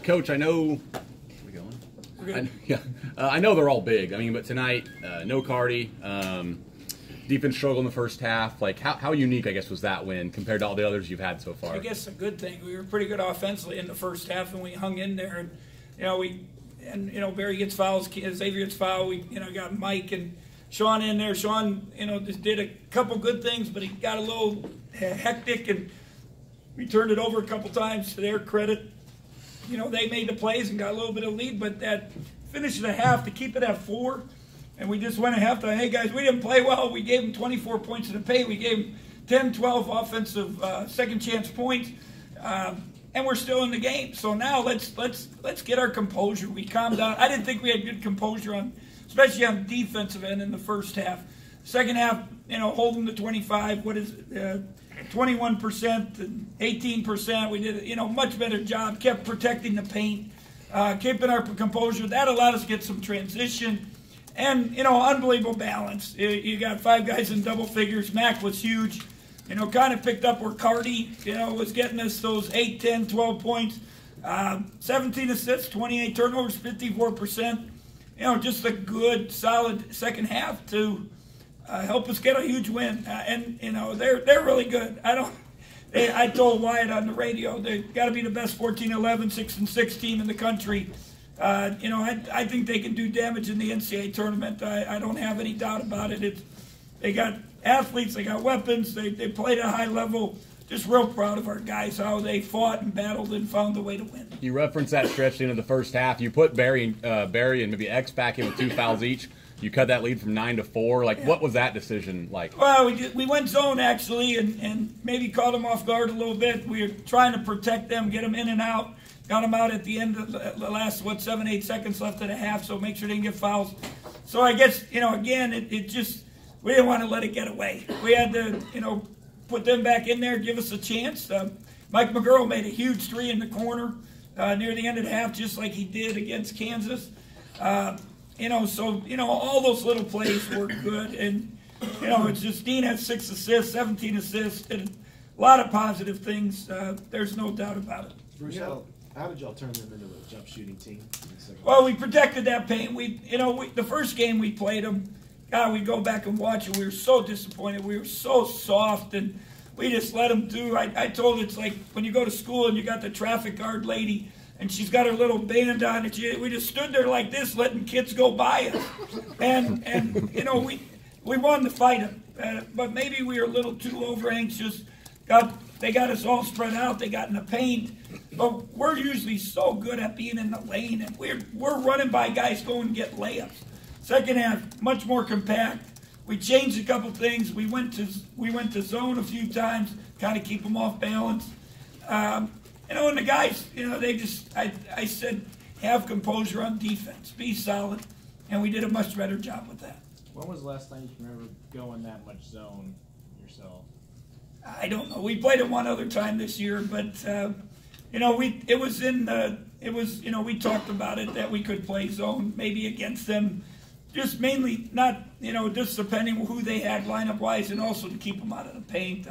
Coach, I know. We going? I know they're all big. I mean, but tonight, no Cardi. Defense struggled in the first half. Like, how unique, I guess, was that win compared to all the others you've had so far? I guess a good thing. We were pretty good offensively in the first half, and we hung in there. And Barry gets fouls, Xavier gets fouled. We got Mike and Sean in there. Sean just did a couple good things, but he got a little hectic, and we turned it over a couple times. To their credit, they made the plays and got a little bit of lead, but that finish of the half to keep it at 4. And we just went at halftime, hey, guys, we didn't play well. We gave them 24 points in the paint. We gave them 10, 12 offensive second-chance points, and we're still in the game. So now let's get our composure. We calmed down. I didn't think we had good composure, especially on the defensive end in the first half. Second half, hold them to 25. 21% and 18%. We did a much better job. Kept protecting the paint, keeping our composure. That allowed us to get some transition. And, unbelievable balance. You got 5 guys in double figures. Mac was huge. Kind of picked up where Cardi, was getting us those 8, 10, 12 points. 17 assists, 28 turnovers, 54%. Just a good, solid second half to help us get a huge win. They're really good. I told Wyatt on the radio, they've got to be the best 14-11, 6-6 team in the country. I think they can do damage in the NCAA tournament. I don't have any doubt about it. They got athletes, they got weapons, they played at a high level. Just real proud of our guys, how they fought and battled and found a way to win. You referenced that stretch into the first half. You put Barry and maybe X back in with 2 fouls each. You cut that lead from 9 to 4. What was that decision like? Well, we went zone, actually, and maybe caught them off guard a little bit. We were trying to protect them, get them in and out. Got them out at the end of the last, 7, 8 seconds left of the half, so make sure they didn't get fouls. So I guess, again, it just, we didn't want to let it get away. We had to, put them back in there, give us a chance. Mike McGurl made a huge 3 in the corner near the end of the half, just like he did against Kansas. All those little plays were good. And, it's just Dean had 6 assists, 17 assists, and a lot of positive things. There's no doubt about it. Bruce, how did y'all turn them into a jump shooting team? Well, we protected that paint. The first game we played them, God, we go back and watch it. We were so disappointed. We were so soft, and we just let them do. I told it's like when you go to school and you got the traffic guard lady, and she's got her little band on, and we just stood there like this, letting kids go by us. And we wanted to fight them, but maybe we were a little too over anxious. They got us all spread out. They got in the paint. But we're usually so good at being in the lane, and we're running by guys going to get layups. Second half, much more compact. We changed a couple things. We went to zone a few times, kind of keep them off balance. And the guys, I said, have composure on defense, be solid, and we did a much better job with that. When was the last time you can remember going that much zone yourself? I don't know. We played it one other time this year, but we talked about it that we could play zone maybe against them, just mainly not just depending who they had lineup wise, and also to keep them out of the paint.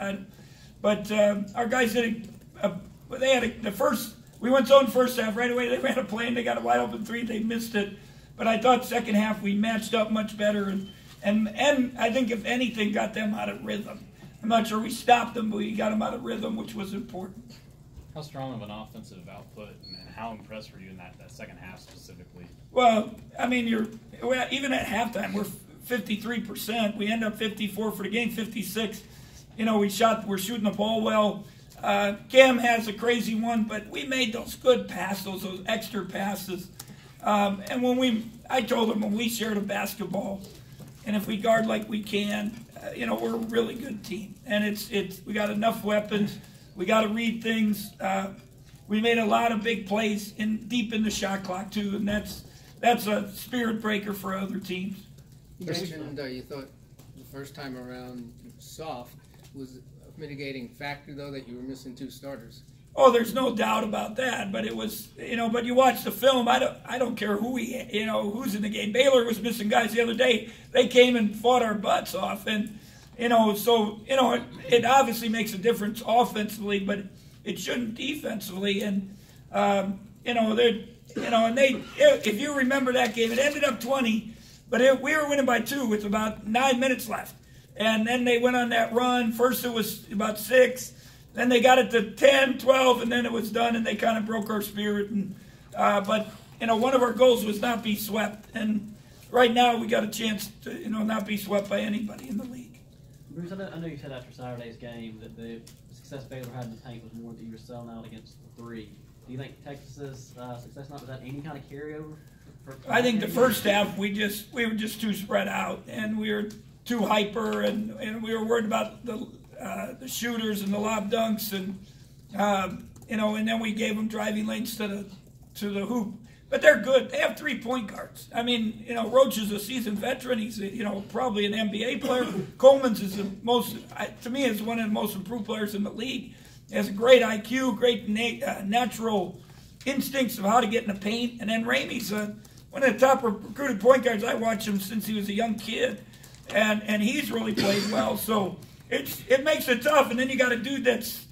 But our guys did we went zone first half right away. They ran a play and they got a wide open 3. They missed it, but I thought second half we matched up much better, and I think if anything got them out of rhythm. I'm not sure we stopped them, but we got them out of rhythm, which was important. How strong of an offensive output, and how impressed were you in that second half specifically? Well, I mean, even at halftime, we're 53%. We end up 54 for the game, 56. We're shooting the ball well. Cam has a crazy one, but we made those good passes, those extra passes. And I told him when we share the basketball, and if we guard like we can, we're a really good team. And we got enough weapons. We got to read things. We made a lot of big plays deep in the shot clock too, and that's a spirit breaker for other teams. You mentioned you thought the first time around soft was a mitigating factor, though, that you were missing 2 starters. Oh, there's no doubt about that. But it was, but you watch the film. I don't care who's in the game. Baylor was missing guys the other day. They came and fought our butts off, and it obviously makes a difference offensively, but it shouldn't defensively. And if you remember that game, it ended up 20, but we were winning by 2 with about 9 minutes left. And then they went on that run. First it was about 6. Then they got it to 10, 12, and then it was done, and they kind of broke our spirit. And but one of our goals was not be swept. And right now we got a chance to not be swept by anybody in the league. Bruce, I know you said after Saturday's game that the success Baylor had in the tank was more that you were selling out against the 3. Do you think Texas's success not was that any kind of carryover? I think the first half we were just too spread out, and we were too hyper, and we were worried about the shooters and the lob dunks, and and then we gave them driving lanes to the hoop. But they're good. They have 3 point guards. I mean, Roach is a seasoned veteran. He's probably an NBA player. Coleman's is to me, is one of the most improved players in the league. He has a great IQ, great natural instincts of how to get in the paint. And then Ramey's one of the top recruited point guards. I watched him since he was a young kid, and he's really played well. So it makes it tough. And then you got a dude that's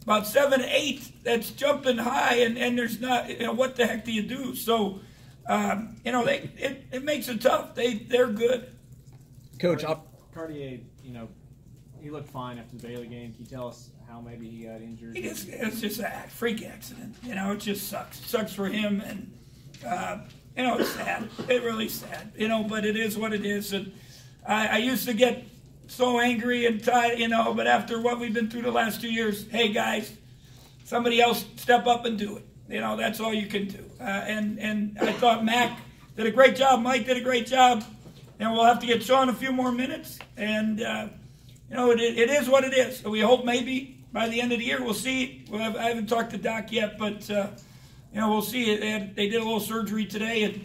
about 7'8" that's jumping high, and there's not, what the heck do you do? So, it makes it tough. They're good. Coach, Cartier, he looked fine after the Baylor game. Can you tell us how maybe he got injured? It's just a freak accident. It just sucks. It sucks for him, and it's sad. It's really sad. But it is what it is. And I used to get so angry and tired, but after what we've been through the last 2 years, hey guys, somebody else step up and do it. That's all you can do. And I thought Mac did a great job. Mike did a great job. And we'll have to get Sean a few more minutes. And, it is what it is. So we hope maybe by the end of the year we'll see. I haven't talked to Doc yet, but, we'll see. They did a little surgery today.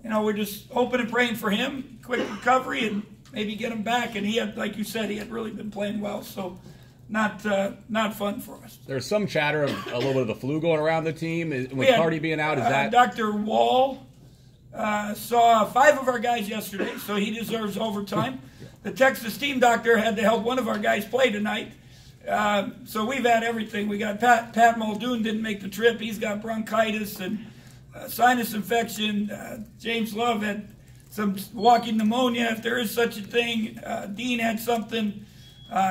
And, we're just hoping and praying for him. Quick recovery and maybe get him back. And he had, like you said, he had really been playing well. So not fun for us. There's some chatter of a little bit of the flu going around the team. With Cardi being out, is that... Dr. Wall saw 5 of our guys yesterday, so he deserves overtime. The Texas team doctor had to help one of our guys play tonight. So we've had everything. We got Pat Muldoon didn't make the trip. He's got bronchitis and sinus infection. James Love had some walking pneumonia, if there is such a thing. Dean had something.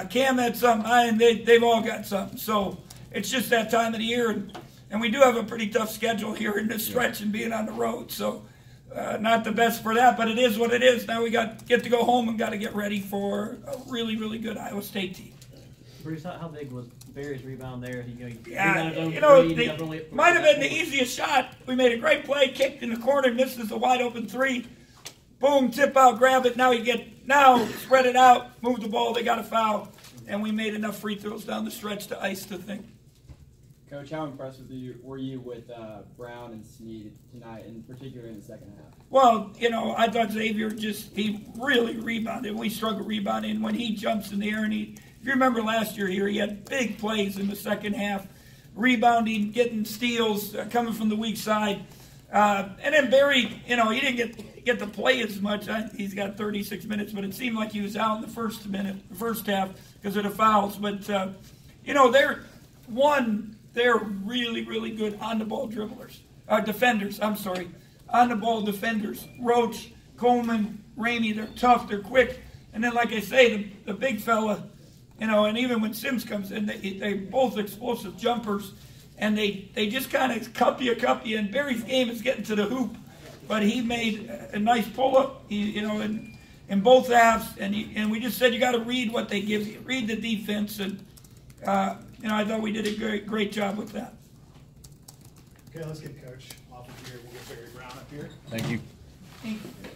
Cam had something. And they've all got something. So it's just that time of the year. And we do have a pretty tough schedule here in this stretch and being on the road. So not the best for that, but it is what it is. Now we get to go home and got to get ready for a really, really good Iowa State team. Bruce, how big was Barry's rebound there? Might have been the easiest shot. We made a great play, kicked in the corner, misses a wide open 3. Boom, tip out, grab it. Now spread it out, move the ball. They got a foul, and we made enough free throws down the stretch to ice the thing. Coach, how impressed were you with Brown and Snead tonight, and particularly in the second half? Well, I thought Xavier he really rebounded. We struggled rebounding. When he jumps in the air, and if you remember last year here, he had big plays in the second half, rebounding, getting steals, coming from the weak side. And then Barry, he didn't get to play as much. He's got 36 minutes, but it seemed like he was out in the first half because of the fouls. But, they're really, really good on-the-ball defenders. On-the-ball defenders. Roach, Coleman, Ramey, they're tough, they're quick. And then, like I say, the big fella, and even when Sims comes in, they're both explosive jumpers. And they just kind of cup you. And Barry's game is getting to the hoop. But he made a nice pull-up, in both halves. And we just said you got to read what they give you. Read the defense. And, I thought we did a great job with that. Okay, let's get Coach off of here. We'll get Barry Brown up here. Thank you. Thank you.